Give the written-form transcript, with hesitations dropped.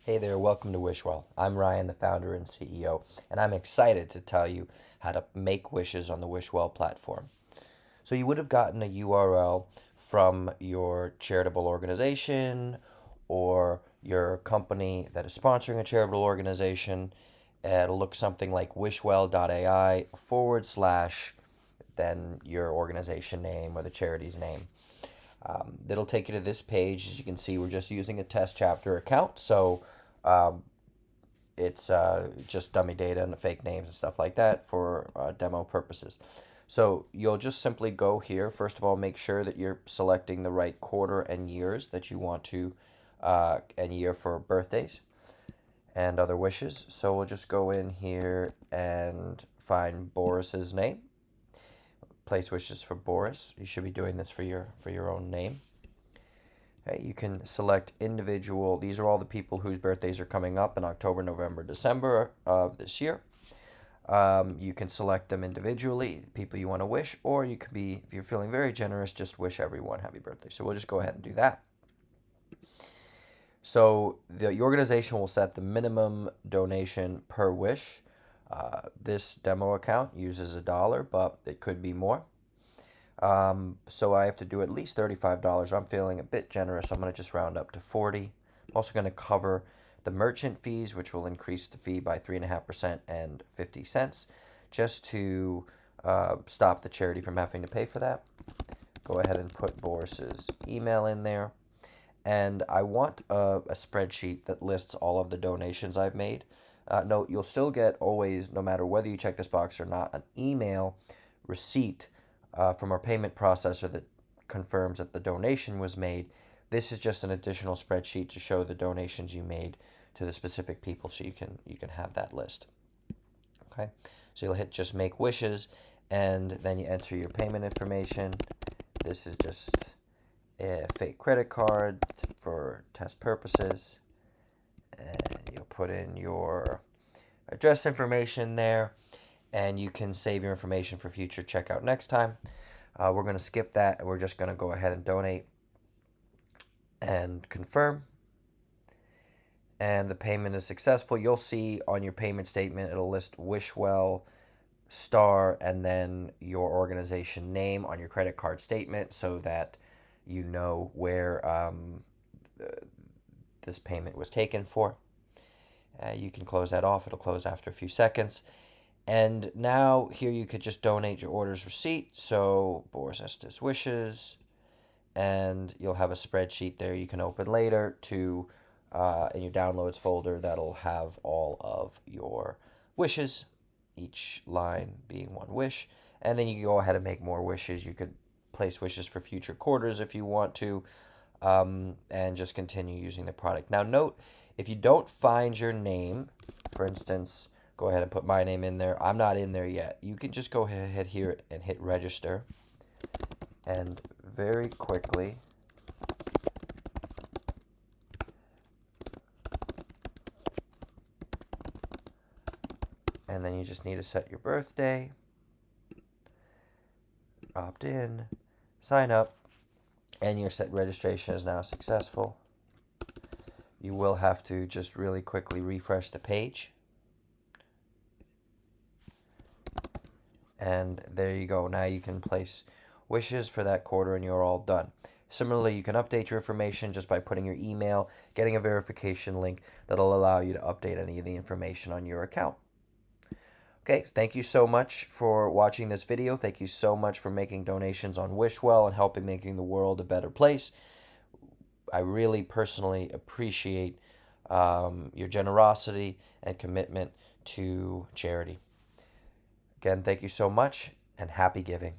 Hey there, welcome to WishWell. I'm Ryan, the founder and CEO, and I'm excited to tell you how to make wishes on the WishWell platform. So, you would have gotten a URL from your charitable organization or your company that is sponsoring a charitable organization. It'll look something like wishwell.ai then your organization name or the charity's name. That'll take you to this page. As you can see, we're just using a test chapter account, so um, it's just dummy data and the fake names and stuff like that for demo purposes. So you'll just simply go here. First of all, make sure that you're selecting the right quarter and years that you want to, and year for birthdays and other wishes. So we'll just go in here and find Boris's name. Place wishes for Boris. You should be doing this for your own name. Okay, you can select individual. These are all the people whose birthdays are coming up in October, November, December of this year. You can select them individually, people you want to wish, or you can be, if you're feeling very generous, just wish everyone happy birthday. So we'll just go ahead and do that. So the organization will set the minimum donation per wish. This demo account uses $1, but it could be more. So I have to do at least $35. I'm feeling a bit generous, so I'm going to just round up to 40. I'm also going to cover the merchant fees, which will increase the fee by 3.5% and 50 cents, just to stop the charity from having to pay for that. Go ahead and put Boris's email in there. And I want a spreadsheet that lists all of the donations I've made. Note, you'll still get always, no matter whether you check this box or not, an email receipt from our payment processor that confirms that the donation was made. This is just an additional spreadsheet to show the donations you made to the specific people, so you can have that list. Okay, so you'll hit just make wishes, and then you enter your payment information. This is just a fake credit card for test purposes, and you'll put in your address information there, and you can save your information for future checkout next time. We're going to skip that, and we're just going to go ahead and donate and confirm. And the payment is successful. You'll see on your payment statement, it'll list WishWell star and then your organization name on your credit card statement, so that you know where this payment was taken for. You can close that off. It'll close after a few seconds. And now here you could just donate your order's receipt. So Boris Estes wishes, and you'll have a spreadsheet there you can open later to in your downloads folder that'll have all of your wishes, each line being one wish. And then you can go ahead and make more wishes. You could place wishes for future quarters if you want to, and just continue using the product. Now note, if you don't find your name, for instance, go ahead and put my name in there. I'm not in there yet. You can just go ahead here and hit register, and very quickly and then you just need to set your birthday, opt in, sign up, and your set registration is now successful. You will have to just really quickly refresh the page. And there you go. Now you can place wishes for that quarter, and you're all done. Similarly, you can update your information just by putting your email, getting a verification link that'll allow you to update any of the information on your account. Okay, thank you so much for watching this video. Thank you so much for making donations on WishWell and helping making the world a better place. I really personally appreciate your generosity and commitment to charity. Again, thank you so much, and happy giving.